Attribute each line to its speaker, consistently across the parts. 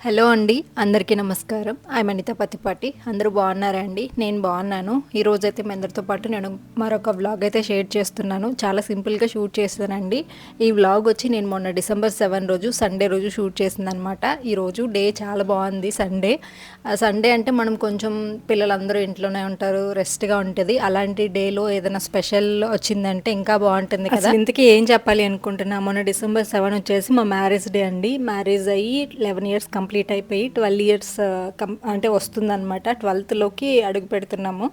Speaker 1: Hello అండి, అందరికీ నమస్కారం. ఐఎమ్ అనిత పత్తిపాటి. అందరూ బాగున్నారా అండి? నేను బాగున్నాను. ఈరోజైతే మీ అందరితో పాటు నేను మరొక వ్లాగ్ అయితే షేర్ చేస్తున్నాను. చాలా సింపుల్గా షూట్ చేస్తానండి. ఈ వ్లాగ్ వచ్చి నేను మొన్న December 7 రోజు సండే రోజు షూట్ చేసిందనమాట. ఈరోజు డే చాలా బాగుంది. సండే అంటే మనం కొంచెం పిల్లలందరూ ఇంట్లోనే ఉంటారు, రెస్ట్గా ఉంటుంది. అలాంటి డేలో ఏదైనా స్పెషల్ వచ్చిందంటే ఇంకా బాగుంటుంది కదా. అసలు ఇంతకీ ఏం చెప్పాలి అనుకుంటున్నా, మొన్న December 7 వచ్చేసి మా మ్యారేజ్ డే అండి. మ్యారేజ్ అయ్యి 11 ఇయర్స్ కంప్లీట్ అయిపోయి 12 ఇయర్స్ అంటే వస్తుందన్నమాట. 12th అడుగు పెడుతున్నాము.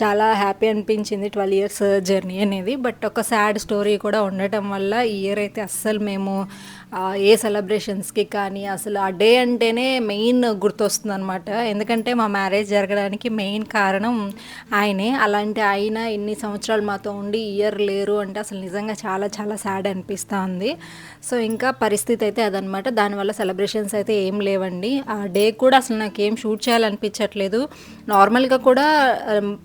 Speaker 1: చాలా హ్యాపీ అనిపించింది 12 ఇయర్స్ జర్నీ అనేది. బట్ ఒక సాడ్ స్టోరీ కూడా ఉండటం వల్ల ఈ ఇయర్ అయితే అస్సలు మేము ఏ సెలబ్రేషన్స్కి కానీ అసలు ఆ డే అంటేనే మెయిన్ గుర్తొస్తుంది అనమాట. ఎందుకంటే మా మ్యారేజ్ జరగడానికి మెయిన్ కారణం ఆయనే. అలాంటి ఆయన ఇన్ని సంవత్సరాలు మాతో ఉండి ఇయర్ లేరు అంటే అసలు నిజంగా చాలా చాలా సాడ్ అనిపిస్తూ ఉంది. సో ఇంకా పరిస్థితి అయితే అదనమాట. దానివల్ల సెలబ్రేషన్స్ అయితే ఏం లేవండి. ఆ డే కూడా అసలు నాకేం షూట్ చేయాలనిపించట్లేదు. నార్మల్గా కూడా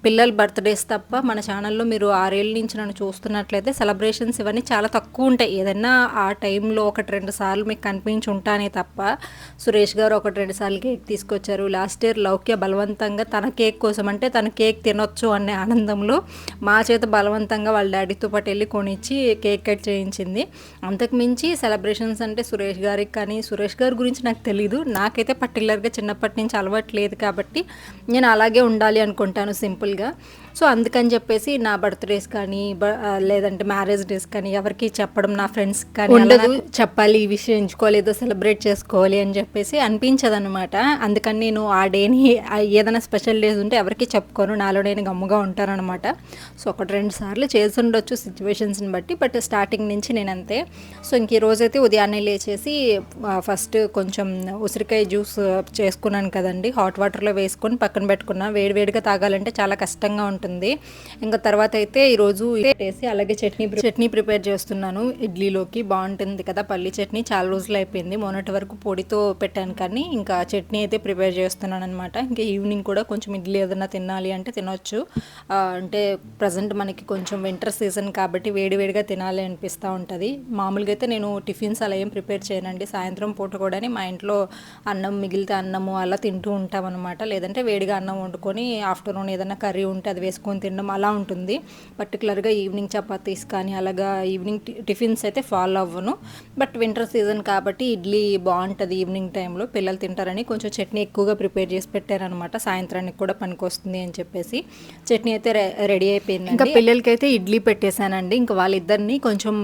Speaker 1: పిల్లల బర్త్డేస్ తప్ప మన ఛానల్లో మీరు 6 ఏళ్ళ నుంచి నన్ను చూస్తున్నట్లయితే సెలబ్రేషన్స్ ఇవన్నీ చాలా తక్కువ ఉంటాయి. ఏదన్నా ఆ టైంలో 1-2 సార్లు మీకు కనిపించి ఉంటానే తప్ప. సురేష్ గారు 1-2 సార్లు కేక్ తీసుకొచ్చారు. లాస్ట్ ఇయర్ లౌక్య బలవంతంగా తన కేక్ కోసం, అంటే తన కేక్ తినొచ్చు అనే ఆనందంలో మా చేత బలవంతంగా వాళ్ళ డాడీతో పాటు వెళ్ళి కొనిచ్చి కేక్ కట్ చేయించింది. అంతకు మించి సెలబ్రేషన్స్ అంటే సురేష్ గారికి కానీ, సురేష్ గారి గురించి నాకు తెలీదు. నాకైతే పర్టికులర్గా చిన్నప్పటి నుంచి అలవాటు లేదు కాబట్టి నేను అలాగే ఉండాలి అనుకుంటాను సింపుల్గా. సో అందుకని చెప్పేసి నా బర్త్డేస్ కానీ లేదంటే మ్యారేజ్ డేస్ కానీ ఎవరికి చెప్పడం, నా ఫ్రెండ్స్ కానీ ఉండదు. చెప్పాలి, ఈ విషయం ఎంచుకోవాలి, ఏదో సెలబ్రేట్ చేసుకోవాలి అని చెప్పేసి అనిపించదనమాట. అందుకని నేను ఆ డేని ఏదైనా స్పెషల్ డేస్ ఉంటే ఎవరికి చెప్పుకోను, నాలో నేను గమ్ముగా ఉంటానన్నమాట. సో 1-2 సార్లు చేసి ఉండొచ్చు సిచ్యువేషన్స్ని బట్టి, బట్ స్టార్టింగ్ నుంచి నేను అంతే. సో ఇంక ఈరోజైతే ఉదయాన్నే లేచేసి ఫస్ట్ కొంచెం ఉసిరికాయ జ్యూస్ చేసుకున్నాను కదండి, హాట్ వాటర్లో వేసుకొని పక్కన పెట్టుకున్నా. వేడివేడిగా తాగాలంటే చాలా కష్టంగా ఉంటుంది. ఇంకా తర్వాత అయితే ఈరోజు వేసి అలాగే చట్నీ ప్రిపేర్ చేస్తున్నాను. ఇడ్లీలోకి బాగుంటుంది కదా పల్లి చట్నీ. చాలా రోజులు అయిపోయింది, మొన్నటి వరకు పొడితో పెట్టాను కానీ ఇంకా చట్నీ అయితే ప్రిపేర్ చేస్తున్నాను అనమాట. ఇంకా ఈవినింగ్ కూడా కొంచెం ఇడ్లీ ఏదైనా తినాలి అంటే తినొచ్చు. అంటే ప్రజెంట్ మనకి కొంచెం వింటర్ సీజన్ కాబట్టి వేడివేడిగా తినాలి అనిపిస్తూ ఉంటుంది. మామూలుగా అయితే నేను టిఫిన్స్ అలా ఏం ప్రిపేర్ చేయనండి. సాయంత్రం పూట కూడా మా ఇంట్లో అన్నం మిగిలితే అన్నము అలా తింటూ ఉంటాం అనమాట. లేదంటే వేడిగా అన్నం వండుకొని ఆఫ్టర్నూన్ ఏదైనా కర్రీ ఉంటే అది వేసుకొని తినడం అలా ఉంటుంది. పర్టికులర్గా ఈవినింగ్ చపాతీస్ కానీ అలాగా ఈవినింగ్ టిఫిన్స్ అయితే ఫాలో అవ్వను. బట్ వింటర్ సీజన్ కాబట్టి ఇడ్లీ బాగుంటుంది ఈవినింగ్ టైంలో, పిల్లలు తింటారని కొంచెం చట్నీ ఎక్కువగా ప్రిపేర్ చేసి పెట్టారనమాట. సాయంత్రానికి కూడా పనికొస్తుంది అని చెప్పేసి చట్నీ అయితే రెడీ అయిపోయింది. ఇంకా పిల్లలకైతే ఇడ్లీ పెట్టేశానండి. ఇంకా వాళ్ళిద్దరిని కొంచెం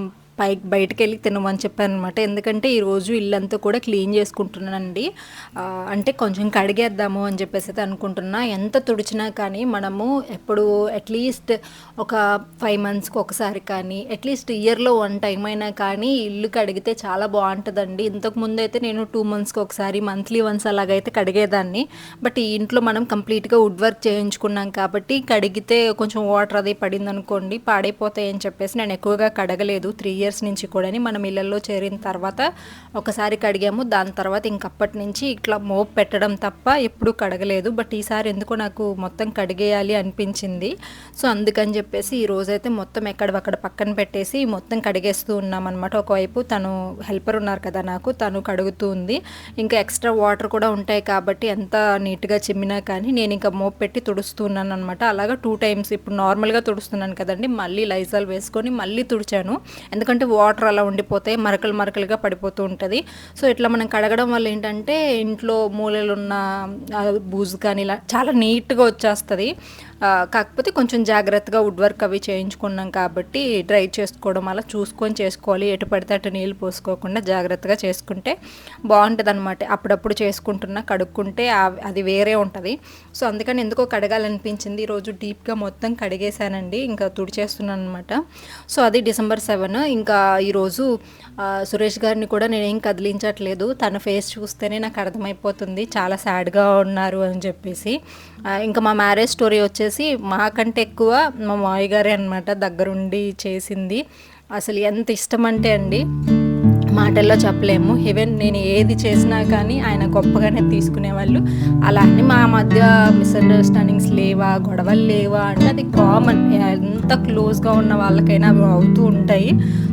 Speaker 1: బయటకు వెళ్ళి తినమని చెప్పాను అనమాట. ఎందుకంటే ఈరోజు ఇల్లంతా కూడా క్లీన్ చేసుకుంటున్నానండి. అంటే కొంచెం కడిగేద్దాము అని చెప్పేసి అయితే అనుకుంటున్నా. ఎంత తుడిచినా కానీ మనము ఎప్పుడు అట్లీస్ట్ ఒక 5 monthsకి ఒకసారి కానీ, అట్లీస్ట్ ఇయర్లో 1 time అయినా కానీ ఇల్లు కడిగితే చాలా బాగుంటుందండి. ఇంతకుముందు అయితే నేను 2 monthsకి ఒకసారి, మంత్లీ వన్స్ అలాగైతే కడిగేదాన్ని. బట్ ఈ ఇంట్లో మనం కంప్లీట్గా వుడ్ వర్క్ చేయించుకున్నాం కాబట్టి కడిగితే కొంచెం వాటర్ అది పడింది అనుకోండి పాడైపోతాయి అని చెప్పేసి నేను ఎక్కువగా కడగలేదు. 3 years నుంచి కూడా మనం ఇళ్ళల్లో చేరిన తర్వాత ఒకసారి కడిగాము. దాని తర్వాత ఇంకప్పటి నుంచి ఇట్లా మోప్ పెట్టడం తప్ప ఎప్పుడూ కడగలేదు. బట్ ఈసారి ఎందుకో నాకు మొత్తం కడిగేయాలి అనిపించింది. సో అందుకని చెప్పేసి ఈరోజైతే మొత్తం ఎక్కడక్కడ పక్కన పెట్టేసి మొత్తం కడిగేస్తూ ఉన్నామన్నమాట. ఒకవైపు తను హెల్పర్ ఉన్నారు కదా నాకు, తను కడుగుతూ ఉంది. ఇంకా ఎక్స్ట్రా వాటర్ కూడా ఉంటాయి కాబట్టి ఎంత నీట్గా చిమ్మినా కానీ నేను ఇంకా మోప్ పెట్టి తుడుస్తున్నాను అనమాట. అలాగా 2 times ఇప్పుడు నార్మల్గా తుడుస్తున్నాను కదండి, మళ్ళీ లైజాల్ వేసుకొని మళ్ళీ తుడిచాను. ఎందుకంటే వాటర్ అలా ఉండిపోతాయి, మరకలుగా పడిపోతూ ఉంటుంది. సో ఇట్లా మనం కడగడం వల్ల ఏంటంటే ఇంట్లో మూలలు ఉన్న బూజు కానీ ఇలా చాలా నీట్గా వచ్చేస్తుంది. కాకపోతే కొంచెం జాగ్రత్తగా వుడ్ వర్క్ అవి చేయించుకున్నాం కాబట్టి డ్రై చేసుకోవడం అలా చూసుకొని చేసుకోవాలి. ఎటు పడితే అటు నీళ్ళు పోసుకోకుండా జాగ్రత్తగా చేసుకుంటే బాగుంటుంది అనమాట. అప్పుడప్పుడు చేసుకుంటున్నా, కడుక్కుంటే అది వేరే ఉంటుంది. సో అందుకని ఎందుకో కడగాలనిపించింది. ఈరోజు డీప్గా మొత్తం కడిగేశానండి, ఇంకా తుడిచేస్తున్నాను అనమాట. సో అది December 7. ఇంకా ఈరోజు సురేష్ గారిని కూడా నేనేం కదిలించట్లేదు. తన ఫేస్ చూస్తేనే నాకు అర్థమైపోతుంది చాలా సాడ్గా ఉన్నారు అని చెప్పేసి. ఇంకా మా మ్యారేజ్ స్టోరీ వచ్చేసి మాకంటే ఎక్కువ మా మావయ్య గారే అనమాట దగ్గరుండి చేసింది. అసలు ఎంత ఇష్టం అంటే అండి మాటల్లో చెప్పలేము. ఈవెన్ నేను ఏది చేసినా కానీ ఆయన గొప్పగానే తీసుకునేవాళ్ళు. అలా అని మా మధ్య మిస్అండర్స్టాండింగ్స్ లేవా, గొడవలు లేవా అంటే అది కామన్, ఎంత క్లోజ్గా ఉన్న వాళ్ళకైనా అవి అవుతూ ఉంటాయి.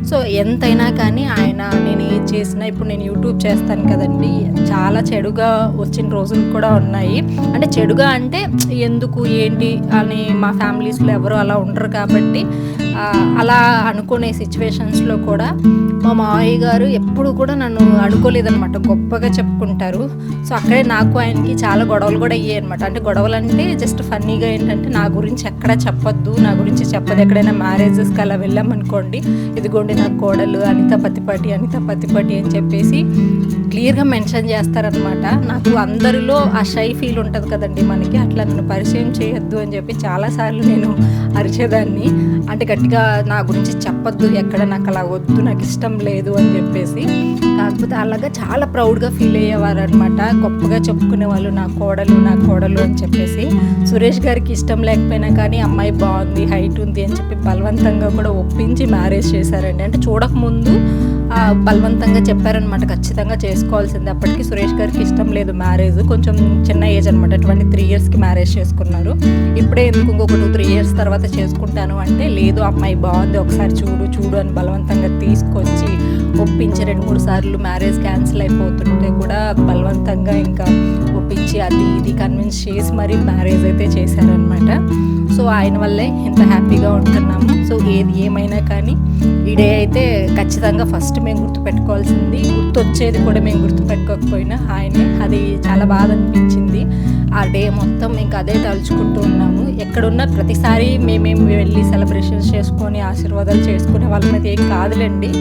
Speaker 1: సో ఎంతైనా కానీ ఆయన నేను ఏది చేసినా ఇప్పుడు నేను యూట్యూబ్ చేస్తాను కదండి, చాలా చెడుగా వచ్చిన రోజులు కూడా ఉన్నాయి. అంటే చెడుగా అంటే ఎందుకు ఏంటి అని మా ఫ్యామిలీస్లో ఎవరు అలా ఉండరు కాబట్టి అలా అనుకునే సిచ్యువేషన్స్లో కూడా మా మావయ్య గారు ఎప్పుడు కూడా నన్ను అనుకోలేదనమాట, గొప్పగా చెప్పుకుంటారు. సో అక్కడే నాకు ఆయనకి చాలా గొడవలు కూడా అయ్యాయి అనమాట. అంటే గొడవలు అంటే జస్ట్ ఫన్నీగా ఏంటంటే నా గురించి ఎక్కడ చెప్పొద్దు, నా గురించి చెప్పదు. ఎక్కడైనా మ్యారేజెస్కి అలా వెళ్ళామనుకోండి, ఇదిగోండి నా కోడలు అనిత పత్తిపాటి అని చెప్పేసి క్లియర్గా మెన్షన్ చేస్తారనమాట. నాకు అందరిలో ఆ షై ఫీల్ ఉంటుంది కదండి మనకి, అట్లా నన్ను పరిచయం చేయొద్దు అని చెప్పి చాలాసార్లు నేను అరిచేదాన్ని. అంటే గట్టిగా నా గురించి చెప్పొద్దు ఎక్కడ, నాకు అలా వద్దు, నాకు ఇష్టం లేదు అని చెప్పేసి. కాకపోతే అలాగా చాలా ప్రౌడ్గా ఫీల్ అయ్యేవారు అనమాట, గొప్పగా చెప్పుకునే వాళ్ళు నా కోడలు అని చెప్పేసి. సురేష్ గారికి ఇష్టం లేకపోయినా కానీ అమ్మాయి బాగుంది, హైట్ ఉంది అని చెప్పి బలవంతంగా కూడా ఒప్పించి మ్యారేజ్ చేశారండి. అంటే చూడకముందు బలవంతంగా చెప్పారనమాట, ఖచ్చితంగా చేసుకోవాల్సిందే. అప్పటికి సురేష్ గారికి ఇష్టం లేదు మ్యారేజ్, కొంచెం చిన్న ఏజ్ అనమాట, 23 yearsకి మ్యారేజ్ చేసుకున్నారు. ఇప్పుడే ఎందుకు ఇంకొక 2-3 years తర్వాత చేసుకుంటాను అంటే, లేదు అమ్మాయి బాగుంది ఒకసారి చూడు అని బలవంతంగా తీసుకొచ్చి ఒప్పించి 2-3 సార్లు మ్యారేజ్ క్యాన్సిల్ అయిపోతుంటే కూడా బలవంతంగా ఇంకా ఒప్పించి అది ఇది కన్విన్స్ చేసి మరీ మ్యారేజ్ అయితే చేశారనమాట. సో ఆయన వల్లే ఇంత హ్యాపీగా ఉంటున్నాము. సో ఏది ఏమైనా కానీ ఈ డే అయితే ఖచ్చితంగా ఫస్ట్ మేము గుర్తుపెట్టుకోవాల్సింది, గుర్తొచ్చేది కూడా మేము గుర్తుపెట్టుకోకపోయినా ఆయనే. అది చాలా బాధ అనిపించింది. ఆ డే మొత్తం ఇంకా అదే తలుచుకుంటూ ఉన్నాము. ఎక్కడున్నా ప్రతిసారి మేమేమి వెళ్ళి సెలబ్రేషన్స్ చేసుకొని ఆశీర్వాదాలు చేసుకునే వాళ్ళ మీద ఏం కాదులేండి.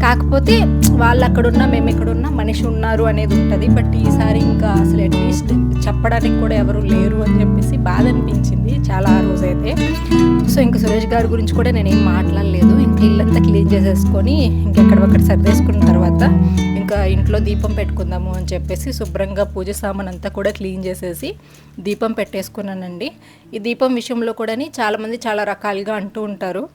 Speaker 1: కాకపోతే వాళ్ళు అక్కడున్నా మేము ఎక్కడున్నా మనిషి ఉన్నారు అనేది ఉంటుంది. బట్ ఈసారి ఇంకా అసలు అట్లీస్ట్ చెప్పడానికి కూడా ఎవరు లేరు అని చెప్పేసి బాధ అనిపించింది చాలా ఆ రోజైతే. సో ఇంకా సురేష్ గారి గురించి కూడా నేనేం మాట్లాడలేదు. ఇంకా ఇల్లంతా క్లీన్ చేసేసుకొని ఇంకెక్కడొక్కడ సర్దేసుకున్న తర్వాత ఇంకా ఇంట్లో దీపం పెట్టుకుందాము అని చెప్పేసి శుభ్రంగా పూజ సామాన్ అంతా కూడా క్లీన్ చేసేసి దీపం పెట్టేసుకున్నానండి. ఈ దీపం విషయంలో కూడా చాలామంది చాలా రకాలుగా అంటూ ఉంటారు.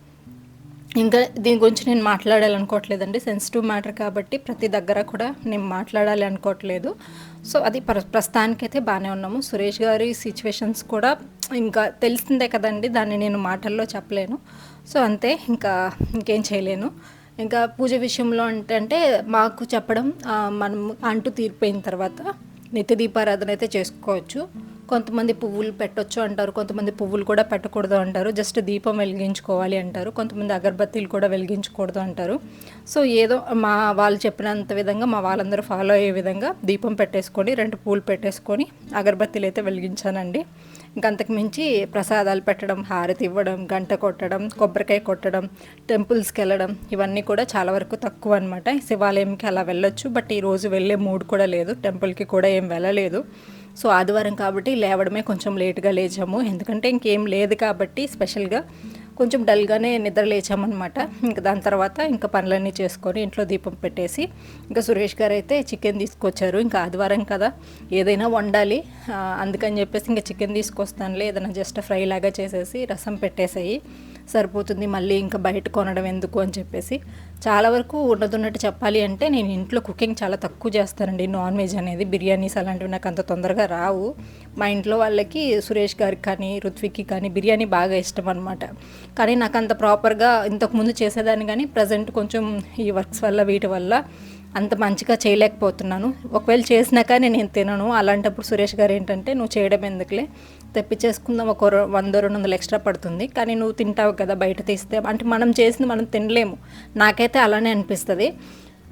Speaker 1: ఇంకా దీని గురించి నేను మాట్లాడాలనుకోవట్లేదండి, సెన్సిటివ్ మ్యాటర్ కాబట్టి ప్రతి దగ్గర కూడా నేను మాట్లాడాలి అనుకోవట్లేదు. సో అది ప్రస్తుతానికైతే బాగానే ఉన్నాము. సురేష్ గారి సిచ్యువేషన్స్ కూడా ఇంకా తెలిసిందే కదండి, దాన్ని నేను మాటల్లో చెప్పలేను. సో అంతే, ఇంకేం చేయలేను. ఇంకా పూజ విషయంలో అంటే మాకు చెప్పడం, మనం అంటూ తీరిపోయిన తర్వాత నిత్య దీపారాధన అయితే చేసుకోవచ్చు. కొంతమంది పువ్వులు పెట్టొచ్చు అంటారు, కొంతమంది పువ్వులు కూడా పెట్టకూడదు అంటారు, జస్ట్ దీపం వెలిగించుకోవాలి అంటారు, కొంతమంది అగరబత్తీలు కూడా వెలిగించకూడదు అంటారు. సో ఏదో వాళ్ళు చెప్పినంత విధంగా మా వాళ్ళందరూ ఫాలో అయ్యే విధంగా దీపం పెట్టేసుకొని 2 పూలు పెట్టేసుకొని అగరబత్తీలు అయితే వెలిగించానండి. ఇంకంతకు మించి ప్రసాదాలు పెట్టడం, హారతి ఇవ్వడం, గంట కొట్టడం, కొబ్బరికాయ కొట్టడం, టెంపుల్స్కి వెళ్ళడం ఇవన్నీ కూడా చాలా వరకు తక్కువ అనమాట. శివాలయంకి అలా వెళ్ళొచ్చు, బట్ ఈరోజు వెళ్ళే మూడ్ కూడా లేదు, టెంపుల్కి కూడా ఏం వెళ్ళలేదు. సో ఆదివారం కాబట్టి లేవడమే కొంచెం లేట్గా లేచాము, ఎందుకంటే ఇంకేం లేదు కాబట్టి స్పెషల్గా కొంచెం డల్గానే నిద్ర లేచామన్నమాట. ఇంకా దాని తర్వాత ఇంకా పనులన్నీ చేసుకొని ఇంట్లో దీపం పెట్టేసి ఇంకా సురేష్ గారు అయితే చికెన్ తీసుకొచ్చారు. ఇంకా ఆదివారం కదా ఏదైనా వండాలి, అందుకని చెప్పేసి ఇంకా చికెన్ తీసుకొస్తానులే, ఏదైనా జస్ట్ ఫ్రై లాగా చేసేసి రసం పెట్టేసాయి సరిపోతుంది, మళ్ళీ ఇంకా బయట కొనడం ఎందుకు అని చెప్పేసి. చాలా వరకు ఉన్నట్టు చెప్పాలి అంటే నేను ఇంట్లో కుకింగ్ చాలా తక్కువ చేస్తానండి. నాన్ వెజ్ అనేది, బిర్యానీస్ అలాంటివి నాకు అంత తొందరగా రావు. మా ఇంట్లో వాళ్ళకి సురేష్ గారికి కానీ రుత్విక్కి కానీ బిర్యానీ బాగా ఇష్టం అనమాట. కానీ నాకు అంత ప్రాపర్గా ఇంతకుముందు చేసేదాన్ని, కానీ ప్రజెంట్ కొంచెం ఈ వర్క్స్ వల్ల వీటి వల్ల అంత మంచిగా చేయలేకపోతున్నాను. ఒకవేళ చేసినా కానీ నేను తినను. అలాంటప్పుడు సురేష్ గారు ఏంటంటే, నువ్వు చేయడం ఎందుకులే, తెప్పించేసుకుందాం, ఒక 100-200 ఎక్స్ట్రా పడుతుంది, కానీ నువ్వు తింటావు కదా బయట తీస్తే, అంటే మనం చేసింది మనం తినలేము, నాకైతే అలానే అనిపిస్తుంది,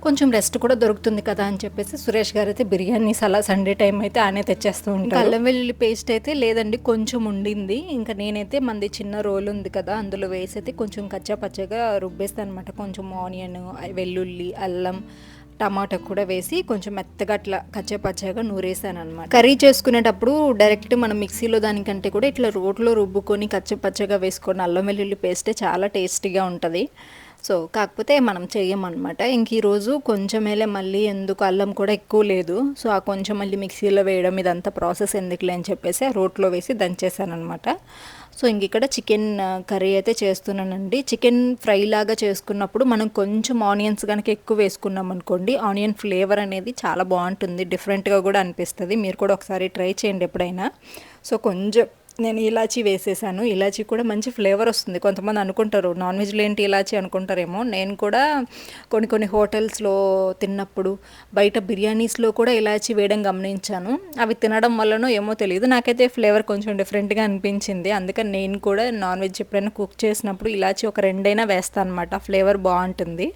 Speaker 1: కొంచెం రెస్ట్ కూడా దొరుకుతుంది కదా అని చెప్పేసి సురేష్ గారు అయితే బిర్యానీస్ అలా సండే టైం అయితే ఆయనే తెచ్చేస్తూ ఉంటారు. అల్లం వెల్లుల్లి పేస్ట్ అయితే లేదండి, కొంచెం ఉండింది. ఇంకా నేనైతే మంది చిన్న రోల్ ఉంది కదా, అందులో వేసి అయితే కొంచెం కచ్చా పచ్చగా రుబ్బేస్తాను అనమాట. కొంచెం ఆనియన్, వెల్లుల్లి, అల్లం, టమాటా కూడా వేసి కొంచెం మెత్తగా అట్లా కచ్చాపచ్చాగా నూరేసాను అనమాట. కర్రీ చేసుకునేటప్పుడు డైరెక్ట్ మనం మిక్సీలో దానికంటే కూడా ఇట్లా రోట్లో రుబ్బుకొని కచ్చపచ్చగా వేసుకొని అల్లం వెల్లుల్లి పేస్టే చాలా టేస్టీగా ఉంటుంది. సో కాకపోతే మనం చెయ్యమన్నమాట. ఇంక ఈరోజు కొంచెమేలే, మళ్ళీ ఎందుకు అల్లం కూడా ఎక్కువ లేదు, సో ఆ కొంచెం మళ్ళీ మిక్సీలో వేయడం ఇదంతా ప్రాసెస్ ఎందుకులే అని చెప్పేసి ఆ రోట్లో వేసి దంచేసాను అనమాట. సో ఇంక ఇక్కడ చికెన్ కర్రీ అయితే చేస్తున్నానండి. చికెన్ ఫ్రై లాగా చేసుకున్నప్పుడు మనం కొంచెం ఆనియన్స్ కనుక ఎక్కువ వేసుకున్నాం అనుకోండి, ఆనియన్ ఫ్లేవర్ అనేది చాలా బాగుంటుంది, డిఫరెంట్గా కూడా అనిపిస్తుంది. మీరు కూడా ఒకసారి ట్రై చేయండి ఎప్పుడైనా. సో కొంచెం నేను ఇలాచీ వేసేసాను. ఇలాచీ కూడా మంచి ఫ్లేవర్ వస్తుంది. కొంతమంది అనుకుంటారు నాన్ వెజ్‌లో ఏంటి ఇలాచీ అనుకుంటారేమో. నేను కూడా కొన్ని కొన్ని హోటల్స్‌లో తిన్నప్పుడు, బయట బిర్యానీస్‌లో కూడా ఇలాచీ వేయడం గమనించాను. అవి తినడం వల్లనో ఏమో తెలీదు. నాకైతే ఫ్లేవర్ కొంచెం డిఫరెంట్‌గా అనిపించింది. అందుకని నేను కూడా నాన్ వెజ్ ఎప్పుడైనా కుక్ చేసినప్పుడు ఇలాచీ ఒక 2 అయినా వేస్తానన్నమాట. ఫ్లేవర్ బావుంటుంది.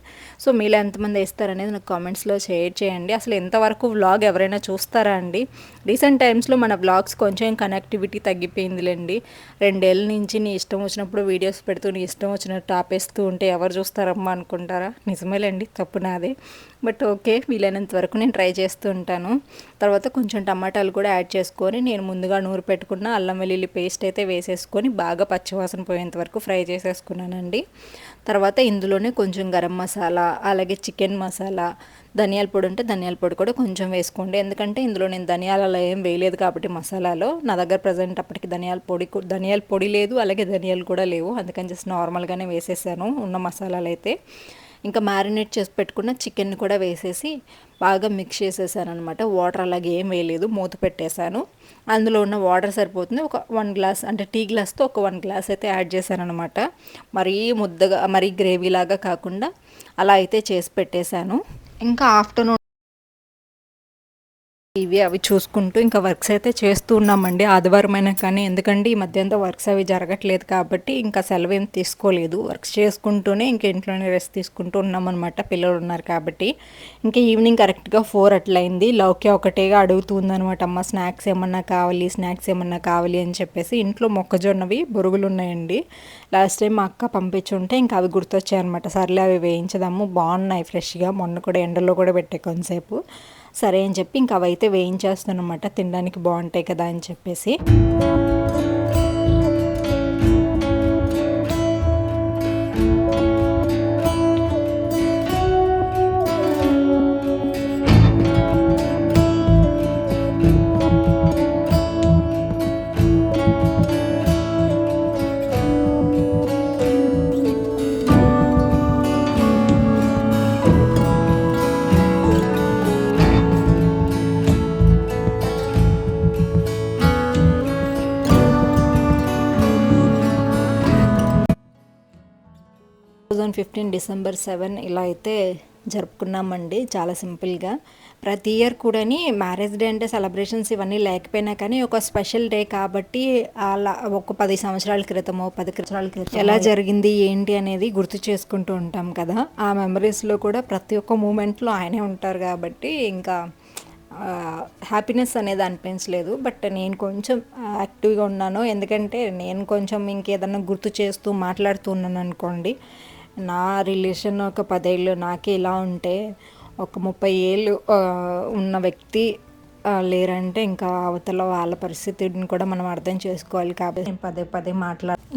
Speaker 1: సో, మీలో ఎంతమంది ఏస్తారనేది నాకు కామెంట్స్‌లో షేర్ చేయండి. అసలు ఇంతవరకు వ్లాగ్ ఎవరైనా చూస్తారా అండి? రీసెంట్ టైమ్స్‌లో మన వ్లాగ్స్ కొంచెం కనెక్టివిటీ తగ్గిపోయిందిలేండి. 2 ఏళ్ల నుంచి నీ ఇష్టం వచ్చినప్పుడు వీడియోస్ పెడుతూ, నీ ఇష్టం వచ్చినట్టు ఆపేస్తూ ఉంటే ఎవరు చూస్తారమ్మా అనుకుంటారా? నిజమేలేండి, తప్పు నాదే. బట్ ఓకే, వీలైనంత వరకు నేను ట్రై చేస్తూ ఉంటాను. తర్వాత కొంచెం టమాటాలు కూడా యాడ్ చేసుకొని, నేను ముందుగా నూరి పెట్టుకున్న అల్లం వెల్లుల్లి పేస్ట్ అయితే వేసేసుకొని బాగా పచ్చివాసన పోయేంత వరకు ఫ్రై చేసేసుకున్నానండి. తర్వాత ఇందులోనే కొంచెం గరం మసాలా, అలాగే చికెన్ మసాలా, ధనియాల పొడి ఉంటే ధనియాల పొడి కూడా కొంచెం వేసుకోండి. ఎందుకంటే ఇందులో నేను ధనియాలు అలా ఏం వేయలేదు కాబట్టి మసాలాలో. నా దగ్గర ప్రజెంట్ అప్పటికి ధనియాల పొడి లేదు, అలాగే ధనియాలు కూడా లేవు. అందుకని జస్ట్ నార్మల్గానే వేసేసాను ఉన్న మసాలాలు అయితే. ఇంకా మ్యారినేట్ చేసి పెట్టుకున్న చికెన్ కూడా వేసేసి బాగా మిక్స్ చేసేసాను అనమాట. వాటర్ అలాగే ఏం వేయలేదు, మూత పెట్టేశాను. అందులో ఉన్న వాటర్ సరిపోతుంది. ఒక 1 గ్లాస్ అంటే టీ గ్లాస్తో ఒక 1 గ్లాస్ అయితే యాడ్ చేశాను అనమాట. మరీ ముద్దగా మరీ గ్రేవీలాగా కాకుండా అలా అయితే చేసి పెట్టేశాను. ఇంకా ఆఫ్టర్నూన్ అవి చూసుకుంటూ ఇంకా వర్క్స్ అయితే చేస్తూ ఉన్నామండి. ఆదివారం అయినా కానీ, ఎందుకంటే ఈ మధ్య అంతా వర్క్స్ అవి జరగట్లేదు కాబట్టి ఇంకా సెలవు ఏం తీసుకోలేదు. వర్క్స్ చేసుకుంటూనే ఇంకా ఇంట్లోనే రెస్ట్ తీసుకుంటూ ఉన్నామన్నమాట, పిల్లలు ఉన్నారు కాబట్టి. ఇంకా ఈవినింగ్ కరెక్ట్గా 4 అట్లయింది. లౌక్య ఒకటేగా అడుగుతుందనమాట, అమ్మ స్నాక్స్ ఏమన్నా కావాలి అని చెప్పేసి. ఇంట్లో మొక్కజొన్నవి బొరుగులు ఉన్నాయండి. లాస్ట్ టైం మా అక్క పంపించుంటే ఇంకా అవి గుర్తొచ్చాయన్నమాట. సర్లే అవి వేయించదాము, బాగున్నాయి ఫ్రెష్గా. మొన్న కూడా ఎండలో కూడా పెట్టే కొంతసేపు. సరే అని చెప్పి ఇంకా అవైతే వేయించేస్తానమాట, తినడానికి బాగుంటాయి కదా అని చెప్పేసి. 2015 డిసెంబర్ 7 ఇలా అయితే జరుపుకున్నామండి, చాలా సింపుల్గా. ప్రతి ఇయర్ కూడాని మ్యారేజ్ డే అంటే సెలబ్రేషన్స్ ఇవన్నీ లేకపోయినా కానీ ఒక స్పెషల్ డే కాబట్టి అలా ఒక 10 సంవత్సరాల క్రితమో 10 సంవత్సరాల క్రితం ఎలా జరిగింది ఏంటి అనేది గుర్తు చేసుకుంటూ ఉంటాం కదా. ఆ మెమరీస్లో కూడా ప్రతి ఒక్క మూమెంట్లో ఆయనే ఉంటారు కాబట్టి ఇంకా హ్యాపీనెస్ అనేది అనిపించలేదు. బట్ నేను కొంచెం యాక్టివ్గా ఉన్నాను, ఎందుకంటే నేను కొంచెం ఇంకేదన్నా గుర్తు చేస్తూ మాట్లాడుతూ ఉన్నాను అనుకోండి, నా రిలేషన్ ఒక 10 ఏళ్ళు నాకే ఇలా ఉంటే ఒక 30 ఏళ్ళు ఉన్న వ్యక్తి లేరంటే ఇంకా అవతల వాళ్ళ పరిస్థితిని కూడా మనం అర్థం చేసుకోవాలి. కాబట్టి నేను పదే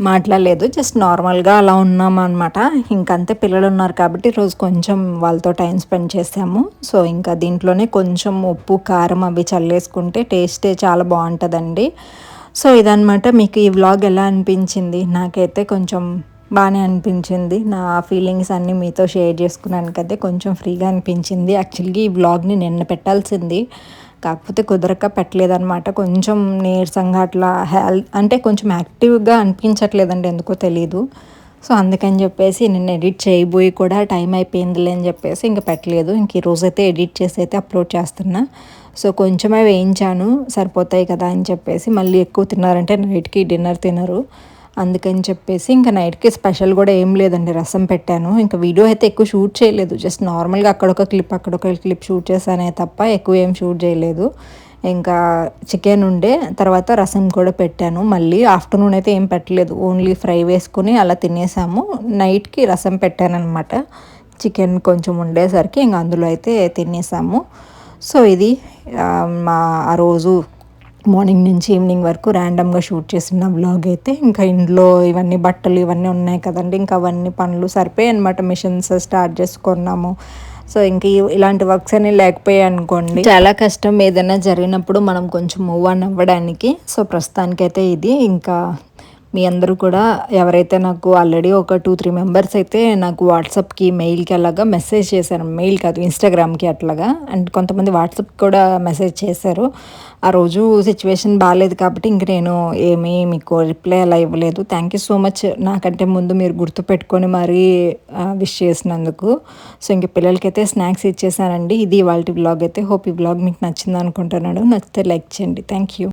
Speaker 1: మాట్లాడలేదు, జస్ట్ నార్మల్గా అలా ఉన్నాము అనమాట. ఇంకంతే, పిల్లలు ఉన్నారు కాబట్టి రోజు కొంచెం వాళ్ళతో టైం స్పెండ్ చేసాము. సో ఇంకా దీంట్లోనే కొంచెం ఉప్పు కారం అవి చల్లేసుకుంటే టేస్టే చాలా బాగుంటుందండి. సో ఇదనమాట. మీకు ఈ వ్లాగ్ ఎలా అనిపించింది? నాకైతే కొంచెం బాగానే అనిపించింది. నా ఫీలింగ్స్ అన్నీ మీతో షేర్ చేసుకున్నాను కదా, కొంచెం ఫ్రీగా అనిపించింది. యాక్చువల్గా ఈ వ్లాగ్ని నిన్న పెట్టాల్సింది, కాకపోతే కుదరక పెట్టలేదన్నమాట. కొంచెం నీరసంగా అట్లా అంటే కొంచెం యాక్టివ్గా అనిపించట్లేదండి, ఎందుకో తెలీదు. సో అందుకని చెప్పేసి నేను ఎడిట్ చేయబోయి కూడా టైం అయిపోయిందిలే అని చెప్పేసి ఇంకా పెట్టలేదు. ఇంక ఈరోజైతే ఎడిట్ చేసి అయితే అప్లోడ్ చేస్తున్నా. సో కొంచెమే వేయించాను, సరిపోతాయి కదా అని చెప్పేసి. మళ్ళీ ఎక్కువ తిన్నారంటే నైట్కి డిన్నర్ తినరు, అందుకని చెప్పేసి ఇంకా నైట్కి స్పెషల్ కూడా ఏం లేదండి, రసం పెట్టాను. ఇంకా వీడియో అయితే ఎక్కువ షూట్ చేయలేదు, జస్ట్ నార్మల్గా అక్కడొక క్లిప్ షూట్ చేశానే తప్ప ఎక్కువ ఏం షూట్ చేయలేదు. ఇంకా చికెన్ ఉండే, తర్వాత రసం కూడా పెట్టాను. మళ్ళీ ఆఫ్టర్నూన్ అయితే ఏం పెట్టలేదు, ఓన్లీ ఫ్రై వేసుకుని అలా తినేసాము. నైట్కి రసం పెట్టాను అనమాట, చికెన్ కొంచెం ఉండేసరికి ఇంకా అందులో అయితే తినేసాము. సో ఇది ఆ రోజు మార్నింగ్ నుంచి ఈవినింగ్ వరకు ర్యాండమ్గా షూట్ చేసిన వ్లాగ్ అయితే. ఇంకా ఇంట్లో ఇవన్నీ బట్టలు ఇవన్నీ ఉన్నాయి కదండి, ఇంకా అవన్నీ పనులు సరిపోయాయి అనమాట. మిషన్స్ స్టార్ట్ చేసుకున్నాము. సో ఇంక ఇలాంటి వర్క్స్ అన్నీ లేకపోయాయి అనుకోండి, చాలా కష్టం ఏదైనా జరిగినప్పుడు మనం కొంచెం మూవ్ ఆన్ అవ్వడానికి. సో ప్రస్తుతానికైతే ఇది ఇంకా మీ అందరూ కూడా ఎవరైతే నాకు ఆల్రెడీ ఒక 2-3 మెంబర్స్ అయితే నాకు వాట్సాప్కి మెయిల్కి అలాగా మెసేజ్ చేశారు. మెయిల్ కాదు, ఇన్స్టాగ్రామ్కి అట్లాగా. అండ్ కొంతమంది వాట్సాప్ కూడా మెసేజ్ చేశారు. ఆ రోజు సిచ్యువేషన్ బాగాలేదు కాబట్టి ఇంక నేను ఏమీ మీకు రిప్లై అలా ఇవ్వలేదు. థ్యాంక్ యూ సో మచ్, నాకంటే ముందు మీరు గుర్తుపెట్టుకొని మరీ విష్ చేసినందుకు. సో ఇంక పిల్లలకైతే స్నాక్స్ ఇచ్చేసానండి. ఇది ఇవాల్టి వ్లాగ్ అయితే. హోప్ ఈ వ్లాగ్ మీకు నచ్చింది అనుకుంటున్నాను. నచ్చితే లైక్ చేయండి. Thank you.